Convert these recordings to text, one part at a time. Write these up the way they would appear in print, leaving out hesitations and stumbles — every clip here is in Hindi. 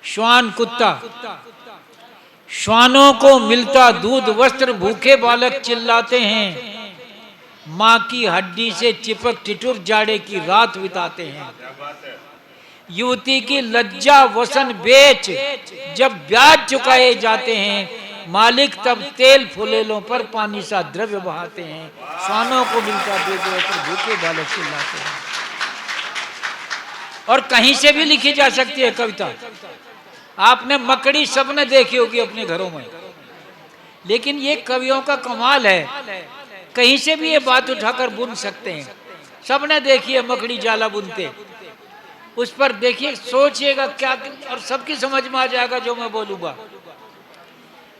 श्वान कुत्ता। श्वानों को मिलता दूध वस्त्र, भूखे बालक चिल्लाते हैं, माँ की हड्डी से चिपक ठिठुर जाड़े की रात बिताते हैं। युवती की लज्जा वसन बेच जब ब्याज चुकाए जाते हैं, मालिक तब तेल फुलेलों पर पानी सा द्रव्य बहाते हैं। श्वानों को मिलता दूध वस्त्र, भूखे बालक चिल्लाते हैं। और कहीं से भी लिखी जा सकती है कविता। आपने मकड़ी सबने देखी होगी अपने घरों में, लेकिन ये कवियों का कमाल है, कहीं से भी ये बात उठाकर बुन सकते हैं। सबने देखी है मकड़ी जाला बुनते, उस पर देखिए, सोचिएगा क्या, और सबकी समझ में आ जाएगा जो मैं बोलूंगा।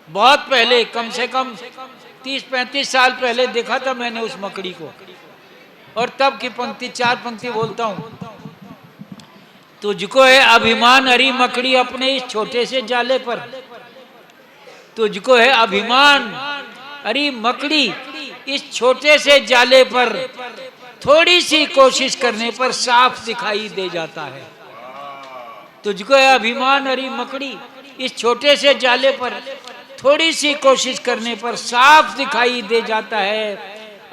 बहुत पहले, कम से कम 30-35 साल पहले देखा था मैंने उस मकड़ी को, और तब की पंक्ति, 4 पंक्ति बोलता हूं। तुझको है अभिमान अरी मकड़ी अपने इस छोटे से जाले पर, तुझको है अभिमान अरी मकड़ी इस छोटे से जाले पर, थोड़ी सी कोशिश करने पर साफ दिखाई दे जाता है। तुझको है अभिमान अरी मकड़ी इस छोटे से जाले पर, थोड़ी सी कोशिश करने पर साफ दिखाई दे जाता है।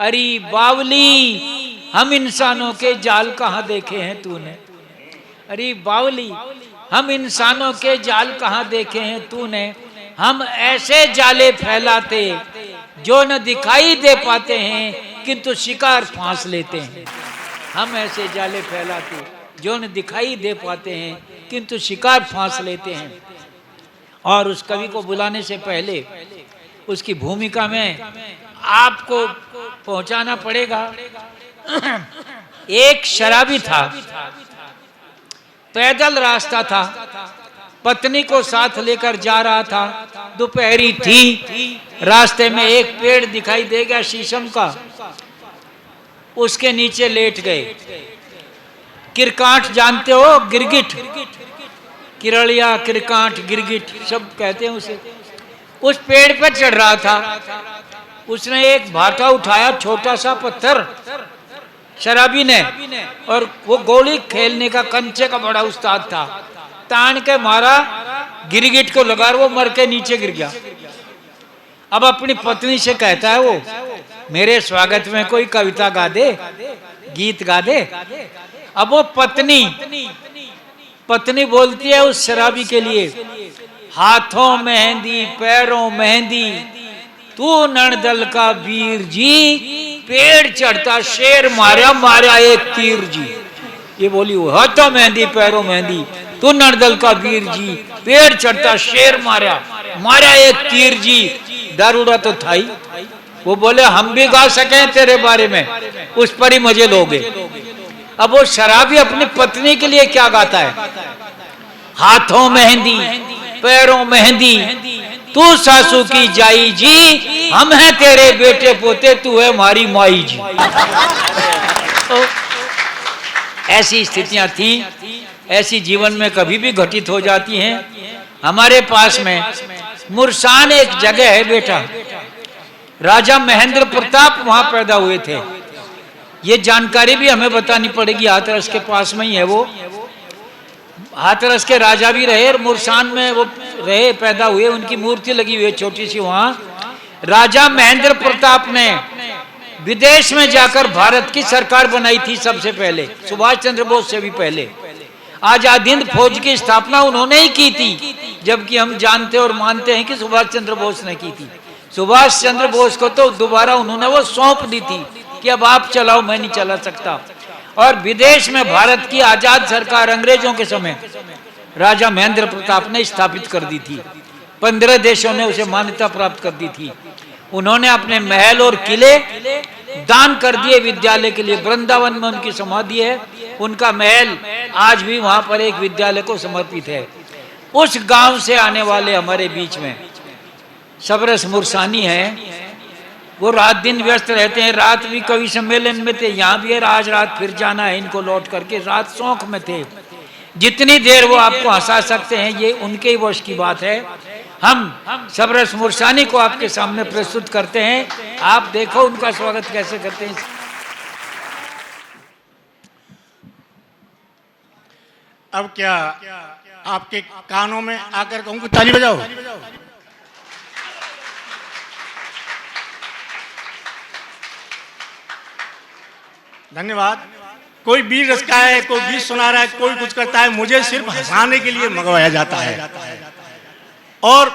अरे बावली हम इंसानों के जाल कहाँ देखे हैं तूने, अरे बावली हम इंसानों के जाल कहाँ देखे हैं तूने। हम ऐसे जाले फैलाते जो न दिखाई दे पाते हैं, किंतु शिकार फांस लेते हैं। हम ऐसे जाले फैलाते जो न दिखाई दे पाते हैं, किंतु शिकार फांस लेते हैं। और उस कवि को बुलाने से पहले उसकी भूमिका में आपको पहुंचाना पड़ेगा। एक शराबी था, पैदल रास्ता था, पत्नी को साथ लेकर जा रहा था, दोपहरी थी, रास्ते में एक पेड़ दिखाई दे गया शीशम का, उसके नीचे लेट गए। किरकाठ जानते हो, गिरगिट, किरड़िया, किरकाठ, गिरगिट सब कहते हैं उसे। उस पेड़ पर चढ़ रहा था, उसने एक भाटा उठाया, छोटा सा पत्थर, शराबी ने, और वो गोली खेलने का कंचे का बड़ा उस्ताद था, तान के मारा, गिरगिट को लगा, वो मर के नीचे गिर गया। अब अपनी पत्नी से कहता है वो, मेरे स्वागत में कोई कविता गा दे, गीत गा दे। अब वो पत्नी बोलती है उस शराबी के लिए, हाथों मेहंदी पैरों मेहंदी, तू नणदल का वीर जी, पेड़ चढ़ता शेर मारा मारा एक तीर जी। ये बोली वो, हाथों मेहंदी पैरों मेहंदी, तू नणदल का वीर जी, पेड़ चढ़ता शेर मारा मारा एक तीर जी। दारूड़ा तो था ही। वो बोले हम भी गा सके तेरे बारे में, उस पर ही मजे लोगे। अब वो शराबी अपनी पत्नी के लिए क्या गाता है, हाथों मेहंदी पैरों मेहंदी, तू सासू की जाई जी, हम हैं तेरे बेटे पोते, तू है हमारी माई जी। तो ऐसी स्थितियां थी, ऐसी जीवन में कभी भी घटित हो जाती हैं। हमारे पास में मुरसान एक जगह है बेटा, राजा महेंद्र प्रताप वहां पैदा हुए थे। ये जानकारी भी हमें बतानी पड़ेगी, हाथरस के पास में ही है वो। हाथरस के राजा भी रहे और मुरसान में वो रहे, पैदा हुए, उनकी मूर्ति लगी हुई है छोटी सी वहां। राजा महेंद्र प्रताप ने विदेश में जाकर भारत की सरकार बनाई थी सबसे पहले, सुभाष चंद्र बोस से भी पहले। आजाद हिंद फौज की स्थापना उन्होंने ही की थी, जबकि हम जानते और मानते हैं कि सुभाष चंद्र बोस ने की थी। सुभाष चंद्र बोस को तो दोबारा उन्होंने वो सौंप दी थी कि अब आप चलाओ, मैं नहीं चला सकता। और विदेश में भारत की आजाद सरकार अंग्रेजों के समय राजा महेंद्र प्रताप ने स्थापित कर दी थी। 15 देशों ने उसे मान्यता प्राप्त कर दी थी। उन्होंने अपने महल और किले दान कर दिए विद्यालय के लिए। वृंदावन में उनकी समाधि है, उनका महल आज भी वहां पर एक विद्यालय को समर्पित है। उस गांव से आने वाले हमारे बीच में सबरस मुरसानी है, वो रात दिन व्यस्त रहते हैं। रात भी कवि सम्मेलन में थे, यहाँ भी है, आज रात फिर जाना है इनको लौट करके। रात शौक में थे, जितनी देर वो आपको हंसा सकते हैं ये उनके ही वश की बात है। हम सबरस मुरसानी को आपके सामने प्रस्तुत करते हैं, आप देखो उनका स्वागत कैसे करते हैं। अब क्या आपके कानों में आकर कहूं कि ताली बजाओ। धन्यवाद। कोई बीट रचता है, कोई गीत सुना रहा है, कोई कुछ करता है, मुझे सिर्फ हंसाने के लिए मंगवाया जाता है। और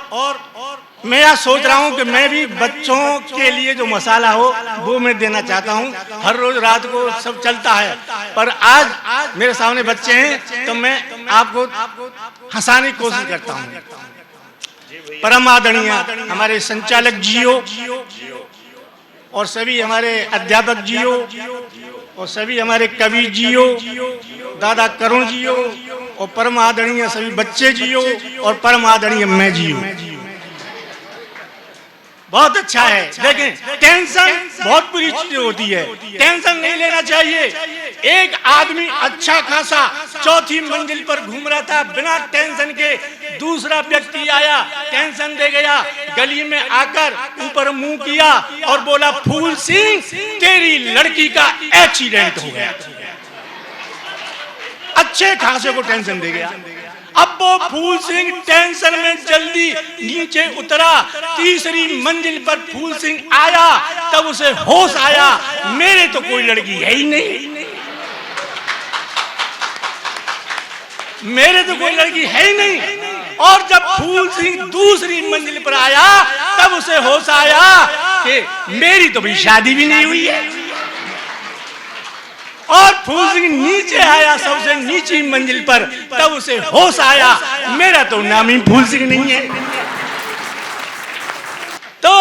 मैं यह सोच रहा हूं कि मैं भी बच्चों के लिए जो मसाला हो वो मैं देना चाहता हूं। हर रोज रात को सब चलता है, पर आज मेरे सामने बच्चे हैं तो मैं आपको हंसाने की कोशिश करता हूं। परम आदरणीय हमारे संचालक जियो और सभी हमारे अध्यापक जियो और सभी हमारे कवि जियो, दादा करुण जियो और परम आदरणीय सभी बच्चे जियो और परम आदरणीय मैं जियो। बहुत अच्छा है। देखें, टेंशन बहुत बुरी चीज होती है, टेंशन नहीं लेना चाहिए। एक आदमी अच्छा खासा चौथी मंजिल पर घूम रहा था बिना टेंशन के, दूसरा व्यक्ति आया, टेंशन दे गया, गली में आकर ऊपर मुंह किया और बोला, फूल सिंह तेरी लड़की का एक्सीडेंट हो गया। अच्छे खासे को टेंशन दे गया। अब वो फूल सिंह टेंशन में जल्दी नीचे उतरा, तीसरी मंजिल पर फूल सिंह आया, तब उसे होश आया, मेरे तो कोई लड़की है ही नहीं, मेरे तो कोई लड़की है ही नहीं। और जब फूल सिंह दूसरी मंजिल पर आया तब उसे होश आया कि मेरी तो भी शादी भी नहीं हुई है। और फूल सिंह नीचे आया सबसे नीची मंजिल पर, तब उसे होश आया, मेरा तो नाम ही फूल सिंह नहीं है। तो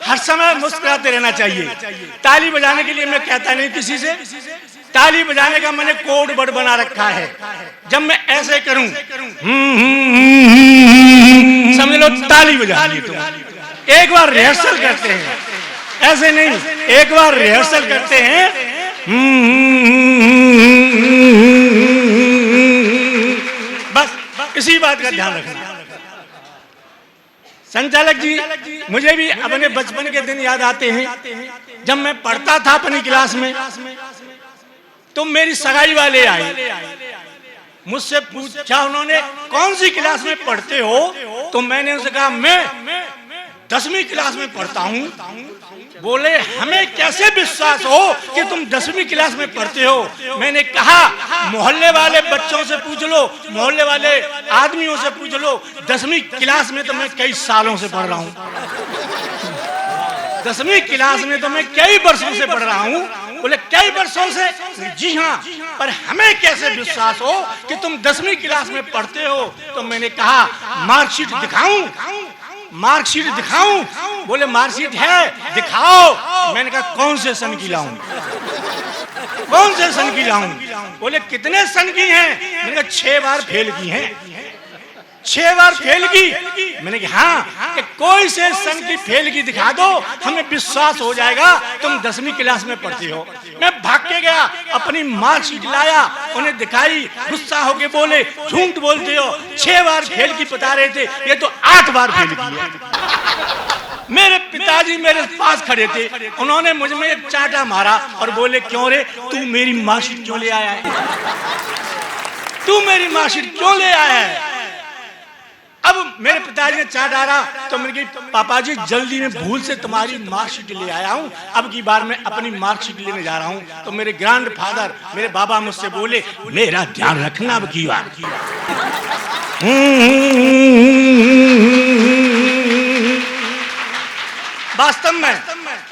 हर समय मुस्कुराते रहना चाहिए। ताली बजाने के लिए मैं कहता नहीं किसी से, ताली बजाने का मैंने कोड वर्ड बना रखा है। जब मैं ऐसे करूं समझ लो ताली बजा ली। तुम एक बार रिहर्सल करते हैं, ऐसे नहीं, एक बार रिहर्सल करते हैं। बस इसी बात का ध्यान रखना। संचालक जी, मुझे भी अपने बचपन के दिन याद आते हैं। जब मैं पढ़ता था अपनी क्लास में तो मेरी सगाई वाले आए, मुझसे पूछा उन्होंने, कौन सी क्लास में पढ़ते हो? तो मैंने उनसे कहा, मैं 10वीं क्लास में पढ़ता हूँ। बोले, हमें कैसे विश्वास हो कि तुम 10वीं क्लास में पढ़ते हो? मैंने कहा, मोहल्ले वाले बच्चों से पूछ लो, मोहल्ले वाले आदमियों से पूछ लो, 10वीं क्लास में तो मैं कई सालों से पढ़ रहा हूँ, 10वीं क्लास में तो मैं कई वर्षों से पढ़ रहा हूँ। बोले, कई वर्षों से? जी हाँ, पर हमें कैसे विश्वास हो कि तुम 10वीं क्लास में पढ़ते हो? तो मैंने कहा, मार्कशीट दिखाऊं? मार्कशीट दिखाऊं? बोले, मार्कशीट है, दिखाओ। मैंने कहा, कौन से सन की लाऊं? कौन से सन की लाऊं? बोले, कितने सन की हैं? मैंने कहा, 6 बार फेल की हैं। 6 बार फेल की? मैंने कहा, हाँ, कि कोई से सन की फेल की दिखा दो, हमें विश्वास हो जाएगा तुम 10वीं क्लास में पढ़ती हो। मैं भाग के गया, अपनी मार्कशीट लाया, उन्हें दिखाई, गुस्सा होके बोले, झूठ बोलते हो, 6 बार फेल की बता रहे थे, ये तो 8 बार फेल की है। मेरे पिताजी मेरे पास खड़े थे, उन्होंने मुझ में एक चांटा मारा और बोले, क्यों रे, तू मेरी मार्कशीट क्यों ले आया है? तू मेरी मार्कशीट क्यों ले आया है? अब मेरे पिताजी ने चाट डाला तो मैंने कहा, पापा जी जल्दी में भूल से तुम्हारी मार्कशीट ले आया हूँ, अब की बार मैं अपनी मार्कशीट लेने जा रहा हूँ। तो मेरे ग्रैंड फादर, मेरे बाबा मुझसे बोले, मेरा ध्यान रखना अब की बार। वास्तव में